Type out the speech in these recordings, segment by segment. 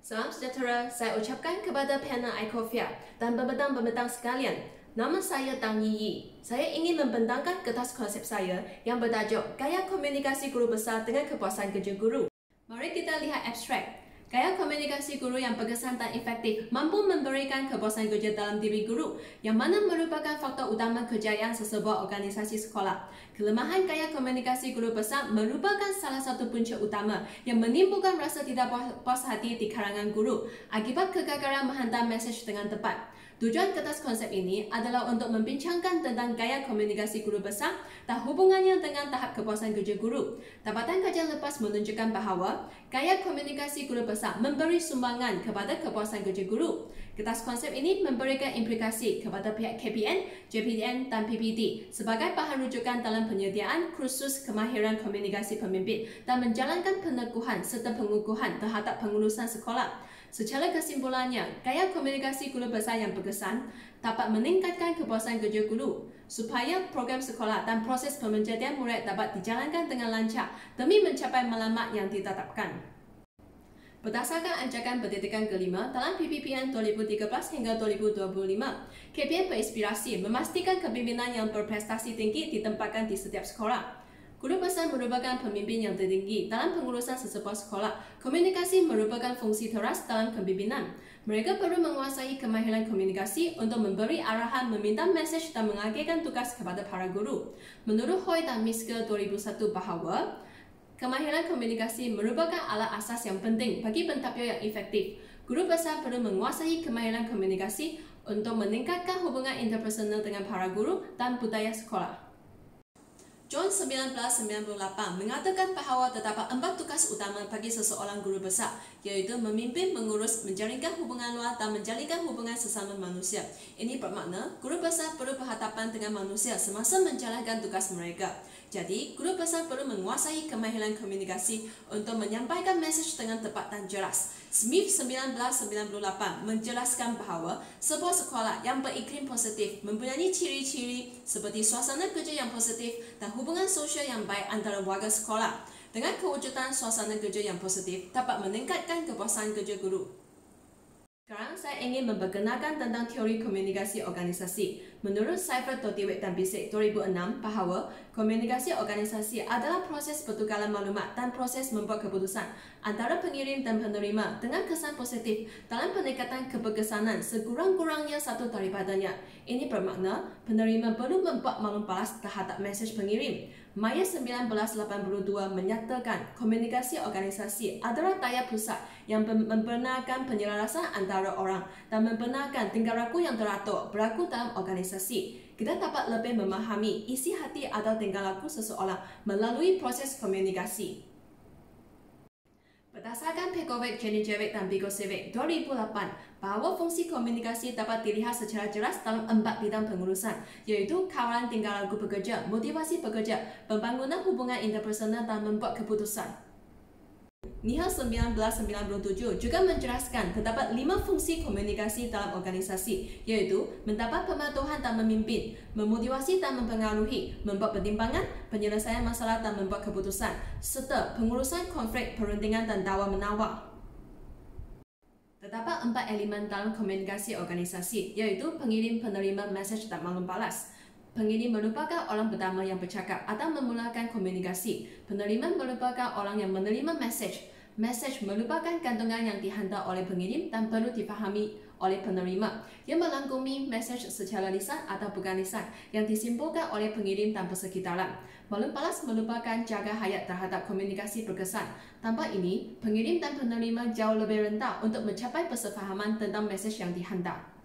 Salam sejahtera, saya ucapkan kepada panel ICOFIA dan pembentang-pembentang sekalian. Nama saya Tang Yiyi. Saya ingin membentangkan kertas konsep saya yang bertajuk Gaya Komunikasi Guru Besar dengan Kepuasan Kerja Guru. Mari kita lihat abstrak. Gaya komunikasi guru yang berkesan dan efektif mampu memberikan kepuasan kerja dalam diri guru, yang mana merupakan faktor utama kejayaan sesebuah organisasi sekolah. Kelemahan gaya komunikasi guru besar merupakan salah satu punca utama yang menimbulkan rasa tidak puas hati di kalangan guru akibat kegagalan menghantar mesej dengan tepat. Tujuan kertas konsep ini adalah untuk membincangkan tentang gaya komunikasi guru besar dan hubungannya dengan tahap kepuasan kerja guru. Dapatan kajian lepas menunjukkan bahawa gaya komunikasi guru besar memberi sumbangan kepada kepuasan kerja guru. Kertas konsep ini memberikan implikasi kepada pihak KPN, JPN dan PPD sebagai bahan rujukan dalam penyediaan kursus kemahiran komunikasi pemimpin dan menjalankan peneguhan serta pengukuhan terhadap pengurusan sekolah. Secara kesimpulannya, gaya komunikasi guru besar yang berkesan dapat meningkatkan kepuasan kerja guru supaya program sekolah dan proses pemenjadian murid dapat dijalankan dengan lancar demi mencapai matlamat yang ditetapkan. Berdasarkan ajakan pendidikan kelima dalam PPPN 2013 hingga 2025, KPN berinspirasi memastikan kepimpinan yang berprestasi tinggi ditempatkan di setiap sekolah. Guru besar merupakan pemimpin yang tertinggi dalam pengurusan sesebuah sekolah. Komunikasi merupakan fungsi teras dalam kepimpinan. Mereka perlu menguasai kemahiran komunikasi untuk memberi arahan, meminta mesej dan mengagihkan tugas kepada para guru. Menurut Hoy dan Miske 2001 bahawa kemahiran komunikasi merupakan alat asas yang penting bagi pentampil yang efektif. Guru besar perlu menguasai kemahiran komunikasi untuk meningkatkan hubungan interpersonal dengan para guru dan budaya sekolah. John 1998 mengatakan bahawa terdapat 4 tugas utama bagi seseorang guru besar, iaitu memimpin, mengurus, menjalinkan hubungan luar dan menjalinkan hubungan sesama manusia. Ini bermakna guru besar perlu berhadapan dengan manusia semasa menjalankan tugas mereka. Jadi, guru besar perlu menguasai kemahiran komunikasi untuk menyampaikan mesej dengan tepat dan jelas. Smith 1998 menjelaskan bahawa sebuah sekolah yang beriklim positif mempunyai ciri-ciri seperti suasana kerja yang positif dan hubungan sosial yang baik antara warga sekolah. Dengan kewujudan suasana kerja yang positif dapat meningkatkan kepuasan kerja guru. Sekarang saya ingin memperkenalkan tentang teori komunikasi organisasi. Menurut Seifert, Dewey dan Bisek 2006 bahawa komunikasi organisasi adalah proses pertukaran maklumat dan proses membuat keputusan antara pengirim dan penerima dengan kesan positif dalam peningkatan keberkesanan sekurang-kurangnya satu daripadanya. Ini bermakna penerima perlu membuat maklum balas terhadap mesej pengirim. Maya 1982 menyatakan komunikasi organisasi adalah daya pusat yang membenarkan penyelarasan antara orang dan membenarkan tingkah laku yang teratur berlaku dalam organisasi. Kita dapat lebih memahami isi hati atau tingkah laku seseorang melalui proses komunikasi. Berdasarkan Pekovic, Jenijevic dan Bigosevic 2008, bahawa fungsi komunikasi dapat dilihat secara jelas dalam 4 bidang pengurusan, iaitu kawalan tingkah laku pekerja, motivasi pekerja, pembangunan hubungan interpersonal dan membuat keputusan. Nihal 1997 juga menjelaskan terdapat 5 fungsi komunikasi dalam organisasi, iaitu mendapat pematuhan dan memimpin, memotivasi dan mempengaruhi, membuat pertimbangan, penyelesaian masalah dan membuat keputusan, serta pengurusan konflik, perundingan dan tawar-menawar. Terdapat 4 elemen dalam komunikasi organisasi, iaitu pengirim, penerima, mesej dan maklum balas. Pengirim merupakan orang pertama yang bercakap atau memulakan komunikasi. Penerima merupakan orang yang menerima mesej. Mesej merupakan gantungan yang dihantar oleh pengirim dan perlu dipahami oleh penerima. Ia melangkumi mesej secara lisan atau bukan lisan yang disimpulkan oleh pengirim dan persekitaran. Maklum balas merupakan jaga hayat terhadap komunikasi berkesan. Tanpa ini, pengirim dan penerima jauh lebih rendah untuk mencapai persefahaman tentang mesej yang dihantar.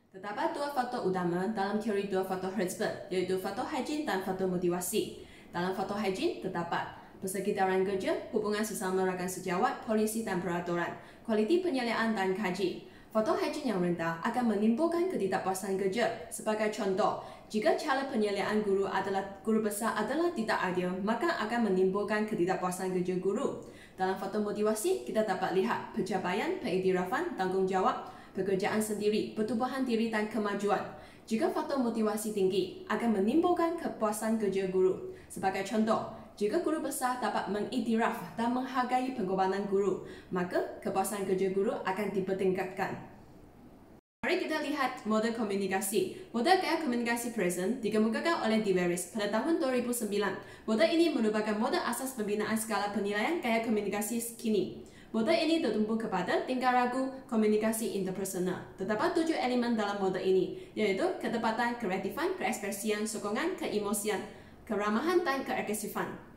Terdapat 2 faktor utama dalam teori 2 faktor Herzberg, iaitu faktor higien dan faktor motivasi. Dalam faktor higien terdapat persekitaran kerja, hubungan sesama rakan sejawat, polisi dan peraturan, kualiti penyeliaan dan kaji. Faktor higien yang rendah akan menimbulkan ketidakpuasan kerja. Sebagai contoh, jika cara penyeliaan guru besar adalah tidak adil, maka akan menimbulkan ketidakpuasan kerja guru. Dalam faktor motivasi, kita dapat lihat pencapaian, pengiktirafan, tanggungjawab, pekerjaan sendiri, pertumbuhan diri dan kemajuan. Jika faktor motivasi tinggi, akan menimbulkan kepuasan kerja guru. Sebagai contoh, jika guru besar dapat mengiktiraf dan menghargai pengorbanan guru, maka kepuasan kerja guru akan dipertingkatkan. Mari kita lihat model komunikasi. Model gaya komunikasi present dikemukakan oleh Diveris pada tahun 2009. Model ini merupakan model asas pembinaan skala penilaian gaya komunikasi kini. Model ini tertumpu kepada tingkah laku komunikasi interpersonal. Terdapat 7 elemen dalam model ini, yaitu ketepatan, kreatifan, keekspresian, sokongan, keemosian, keramahan, dan keagresifan.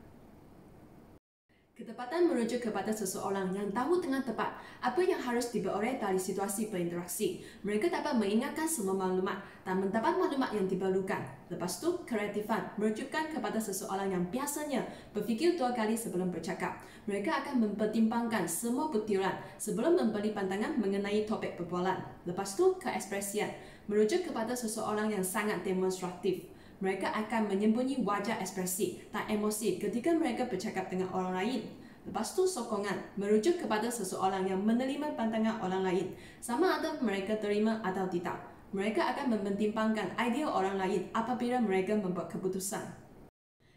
Ketepatan merujuk kepada seseorang yang tahu dengan tepat apa yang harus diperoleh dari situasi berinteraksi. Mereka dapat mengingatkan semua maklumat dan mendapat maklumat yang diperlukan. Lepas tu, kreatifan merujukkan kepada seseorang yang biasanya berfikir 2 kali sebelum bercakap. Mereka akan mempertimbangkan semua butiran sebelum memberi pandangan mengenai topik perbualan. Lepas tu, keekspresian merujuk kepada seseorang yang sangat demonstratif. Mereka akan menyembunyi wajah ekspresi dan emosi ketika mereka bercakap dengan orang lain. Lepas tu, sokongan merujuk kepada seseorang yang menerima pandangan orang lain, sama ada mereka terima atau tidak. Mereka akan mempertimbangkan idea orang lain apabila mereka membuat keputusan.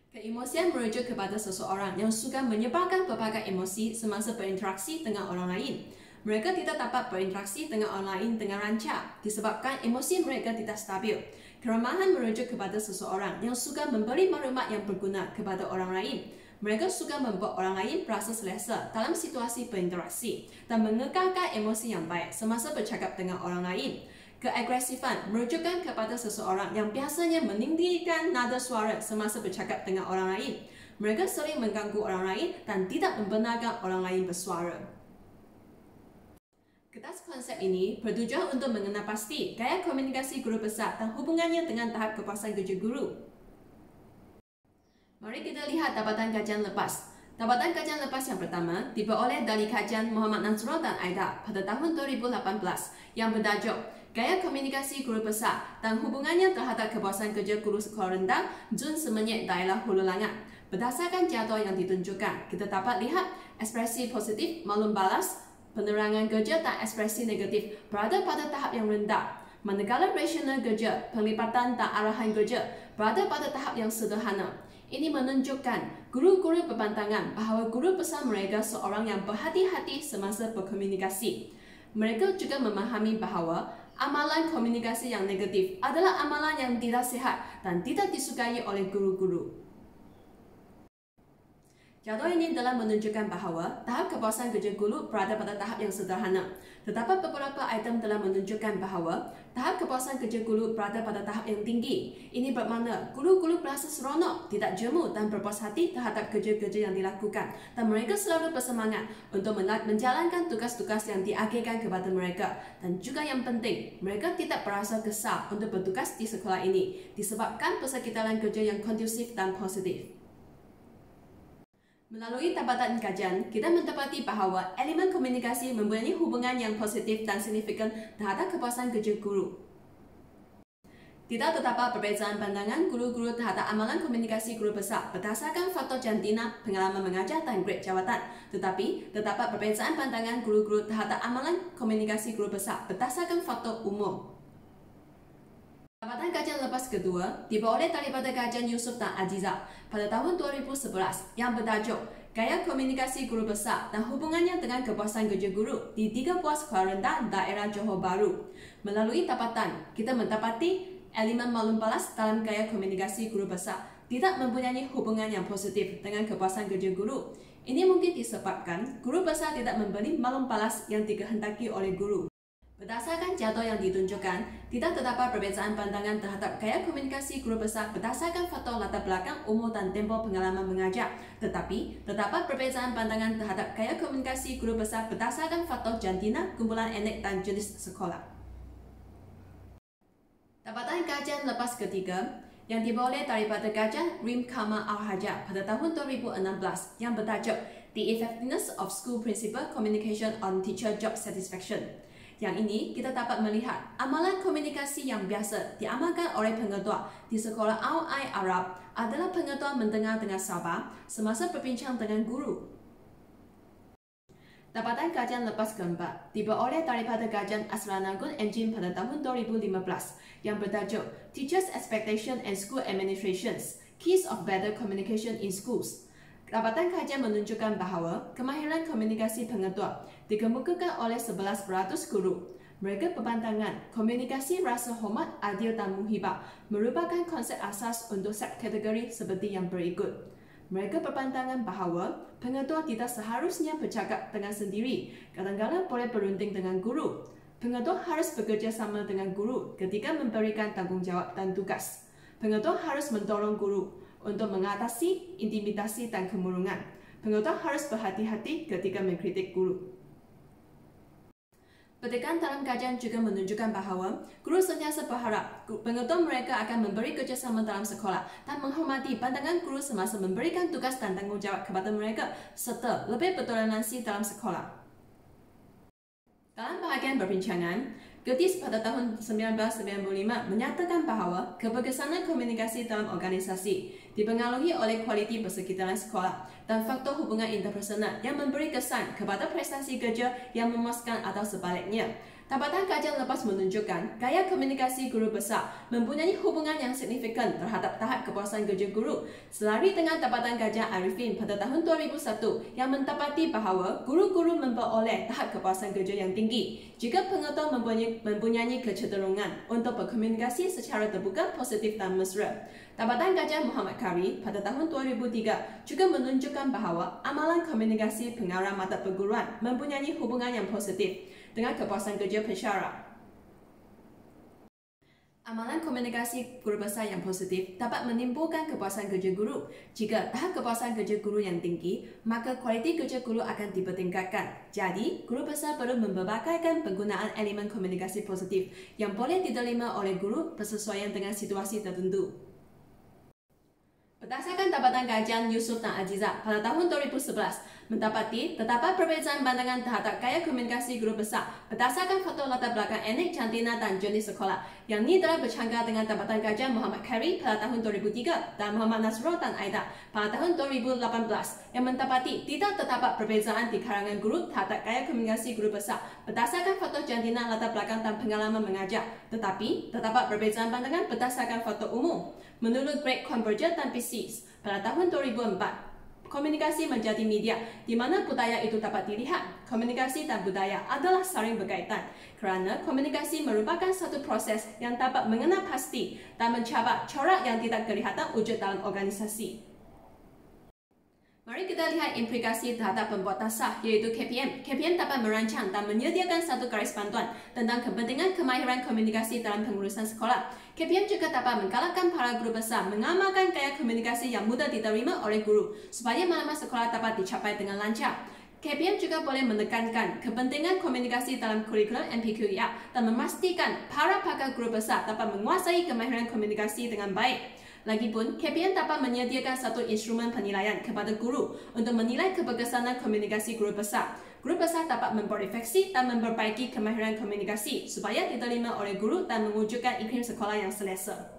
Keemosian merujuk kepada seseorang yang suka menyebarkan berbagai emosi semasa berinteraksi dengan orang lain. Mereka tidak dapat berinteraksi dengan orang lain dengan lancar disebabkan emosi mereka tidak stabil. Keramahan merujuk kepada seseorang yang suka memberi maklumat yang berguna kepada orang lain. Mereka suka membuat orang lain berasa selesa dalam situasi berinteraksi dan mengekalkan emosi yang baik semasa bercakap dengan orang lain. Keagresifan merujukkan kepada seseorang yang biasanya meninggikan nada suara semasa bercakap dengan orang lain. Mereka sering mengganggu orang lain dan tidak membenarkan orang lain bersuara. Kertas konsep ini bertujuan untuk mengenal pasti gaya komunikasi guru besar dan hubungannya dengan tahap kepuasan kerja guru. Mari kita lihat dapatan kajian lepas. Dapatan kajian lepas yang pertama diperoleh dari kajian Muhammad Nasrul dan Aida pada tahun 2018 yang bertajuk Gaya Komunikasi Guru Besar dan Hubungannya Terhadap Kepuasan Kerja Guru Sekolah Rendah Jun Semenyet Daerah Hulu Langat. Berdasarkan jadwal yang ditunjukkan, kita dapat lihat ekspresi positif, maklum balas, penerangan kerja dan ekspresi negatif berada pada tahap yang rendah. Manakala rasional kerja, penglibatan dan arahan kerja berada pada tahap yang sederhana. Ini menunjukkan guru-guru berpandangan bahawa guru besar mereka seorang yang berhati-hati semasa berkomunikasi. Mereka juga memahami bahawa amalan komunikasi yang negatif adalah amalan yang tidak sihat dan tidak disukai oleh guru-guru. Jadwal ini telah menunjukkan bahawa tahap kepuasan kerja guru berada pada tahap yang sederhana. Terdapat beberapa item telah menunjukkan bahawa tahap kepuasan kerja guru berada pada tahap yang tinggi. Ini bermakna guru-guru berasa seronok, tidak jemu dan berpuas hati terhadap kerja-kerja yang dilakukan dan mereka selalu bersemangat untuk menjalankan tugas-tugas yang diagihkan kepada mereka. Dan juga yang penting, mereka tidak berasa kesal untuk bertugas di sekolah ini disebabkan persekitaran kerja yang kondusif dan positif. Melalui dapatan kajian, kita mendapati bahawa elemen komunikasi mempunyai hubungan yang positif dan signifikan terhadap kepuasan kerja guru. Tidak terdapat perbezaan pandangan guru-guru terhadap amalan komunikasi guru besar berdasarkan faktor jantina, pengalaman mengajar dan grade jawatan. Tetapi, terdapat perbezaan pandangan guru-guru terhadap amalan komunikasi guru besar berdasarkan faktor umum. Dapatan kajian lepas kedua diperoleh daripada kajian Yusuf dan Aziza pada tahun 2011 yang bertajuk Gaya Komunikasi Guru Besar dan Hubungannya dengan Kepuasan Kerja Guru di 3 buah sekolah rendah daerah Johor Bahru. Melalui dapatan, kita mendapati elemen maklum balas dalam gaya komunikasi guru besar tidak mempunyai hubungan yang positif dengan kepuasan kerja guru. Ini mungkin disebabkan guru besar tidak memberi maklum balas yang dikehendaki oleh guru. Berdasarkan jadwal yang ditunjukkan, tidak terdapat perbezaan pandangan terhadap gaya komunikasi guru besar berdasarkan faktor latar belakang, umur dan tempoh pengalaman mengajar. Tetapi, terdapat perbezaan pandangan terhadap gaya komunikasi guru besar berdasarkan faktor jantina, kumpulan etnik dan jenis sekolah. Dapatan kajian lepas ketiga yang diperoleh daripada kajian Rim Kamal Al-Hajar pada tahun 2016 yang bertajuk The Effectiveness of School Principal Communication on Teacher Job Satisfaction. Yang ini, kita dapat melihat amalan komunikasi yang biasa diamalkan oleh pengetua di sekolah Al-Ain Arab adalah pengetua mendengar dengan sabar semasa berbincang dengan guru. Dapatan kajian lepas keempat diperoleh daripada kajian Asranagun Engine pada tahun 2015 yang bertajuk Teachers' Expectation and School Administrations, Keys of Better Communication in Schools. Dapatan kajian menunjukkan bahawa kemahiran komunikasi pengetua dikemukakan oleh 11% guru. Mereka berpandangan komunikasi rasa hormat, adil dan muhibah merupakan konsep asas untuk subkategori seperti yang berikut. Mereka berpandangan bahawa pengetua tidak seharusnya bercakap dengan sendiri, kadang-kadang boleh berunding dengan guru. Pengetua harus bekerja sama dengan guru ketika memberikan tanggungjawab dan tugas. Pengetua harus mendorong guru untuk mengatasi intimidasi dan kemurungan. Pengetua harus berhati-hati ketika mengkritik guru. Petikan dalam kajian juga menunjukkan bahawa guru sentiasa berharap pengetua mereka akan memberi kerjasama dalam sekolah dan menghormati pandangan guru semasa memberikan tugas dan tanggungjawab kepada mereka serta lebih bertoleransi dalam sekolah. Dalam bahagian perbincangan, Getis pada tahun 1995 menyatakan bahawa keberkesanan komunikasi dalam organisasi dipengaruhi oleh kualiti persekitaran sekolah dan faktor hubungan interpersonal yang memberi kesan kepada prestasi kerja yang memuaskan atau sebaliknya. Dapatan kajian lepas menunjukkan gaya komunikasi guru besar mempunyai hubungan yang signifikan terhadap tahap kepuasan kerja guru, selari dengan dapatan kajian Arifin pada tahun 2001 yang mendapati bahawa guru-guru memperoleh tahap kepuasan kerja yang tinggi jika pengetua mempunyai kecenderungan untuk berkomunikasi secara terbuka, positif dan mesra. Dapatan kajian Muhammad Kari pada tahun 2003 juga menunjukkan bahawa amalan komunikasi pengarah mata perguruan mempunyai hubungan yang positif dengan kepuasan kerja pensyarah. Amalan komunikasi guru besar yang positif dapat menimbulkan kepuasan kerja guru. Jika tahap kepuasan kerja guru yang tinggi, maka kualiti kerja guru akan dipertingkatkan. Jadi, guru besar perlu memperbagaikan penggunaan elemen komunikasi positif yang boleh diterima oleh guru bersesuaian dengan situasi tertentu. Berdasarkan dapatan kajian Yusuf dan Aziza pada tahun 2011, mendapati terdapat perbezaan pandangan terhadap gaya komunikasi guru besar berdasarkan faktor latar belakang etnik, jantina dan jenis sekolah. Yang ini telah bercanggah dengan dapatan kajian Muhammad Kari pada tahun 2003 dan Muhammad Nasrul dan Aida pada tahun 2018 yang mendapati tidak terdapat perbezaan di kalangan guru terhadap gaya komunikasi guru besar berdasarkan faktor jantina, latar belakang dan pengalaman mengajar. Tetapi terdapat perbezaan pandangan berdasarkan faktor umum. Menurut Greg Converger dan Pisces pada tahun 2004, komunikasi menjadi media di mana budaya itu dapat dilihat. Komunikasi dan budaya adalah saling berkaitan kerana komunikasi merupakan satu proses yang dapat mengenal pasti dan mencabar corak yang tidak kelihatan wujud dalam organisasi. Mari kita lihat implikasi terhadap pembuat tasar iaitu KPM. KPM dapat merancang dan menyediakan satu garis panduan tentang kepentingan kemahiran komunikasi dalam pengurusan sekolah. KPM juga dapat menggalakkan para guru besar mengamalkan gaya komunikasi yang mudah diterima oleh guru supaya maklumat sekolah dapat dicapai dengan lancar. KPM juga boleh menekankan kepentingan komunikasi dalam kurikulum MPQIA dan memastikan para pakar guru besar dapat menguasai kemahiran komunikasi dengan baik. Lagipun, KPM dapat menyediakan satu instrumen penilaian kepada guru untuk menilai keberkesanan komunikasi guru besar. Guru besar dapat memperifeksi dan memperbaiki kemahiran komunikasi supaya diterima oleh guru dan mewujudkan iklim sekolah yang selesa.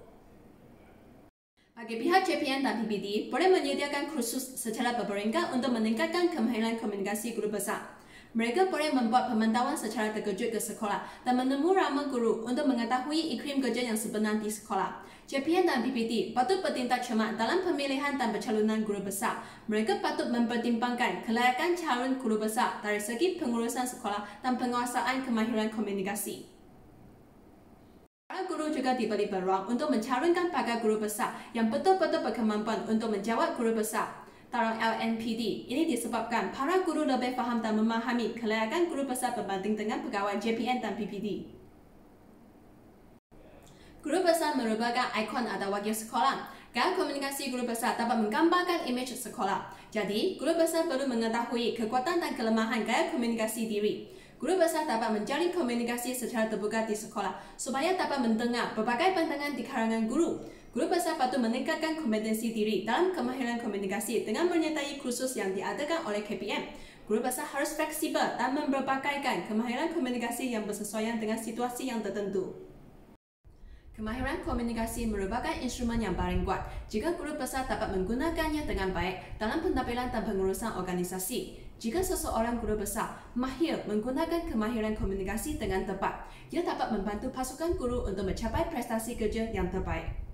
Bagi pihak JPN dan PPD, boleh menyediakan kursus secara berperingkat untuk meningkatkan kemahiran komunikasi guru besar. Mereka boleh membuat pemantauan secara terkejut ke sekolah dan menemu ramah guru untuk mengetahui iklim kerja yang sebenar di sekolah. JPN dan PPD patut bertindak cermat dalam pemilihan dan pencalonan guru besar. Mereka patut mempertimbangkan kelayakan calon guru besar dari segi pengurusan sekolah dan penguasaan kemahiran komunikasi. Para guru juga diberi peluang untuk mencalonkan pakar guru besar yang betul-betul berkemampuan untuk menjawab guru besar. Dalam LNPD, ini disebabkan para guru lebih faham dan memahami kelayakan guru besar berbanding dengan pegawai JPN dan PPD. Guru besar merupakan ikon atau wakil sekolah. Gaya komunikasi guru besar dapat menggambarkan imej sekolah. Jadi, guru besar perlu mengetahui kekuatan dan kelemahan gaya komunikasi diri. Guru besar dapat menjalin komunikasi secara terbuka di sekolah supaya dapat mendengar berbagai pandangan di kalangan guru. Guru besar patut meningkatkan kompetensi diri dalam kemahiran komunikasi dengan menyertai kursus yang diadakan oleh KPM. Guru besar harus fleksibel dan memperbagaikan kemahiran komunikasi yang bersesuaian dengan situasi yang tertentu. Kemahiran komunikasi merupakan instrumen yang paling kuat jika guru besar dapat menggunakannya dengan baik dalam penampilan dan pengurusan organisasi. Jika seseorang guru besar mahir menggunakan kemahiran komunikasi dengan tepat, ia dapat membantu pasukan guru untuk mencapai prestasi kerja yang terbaik.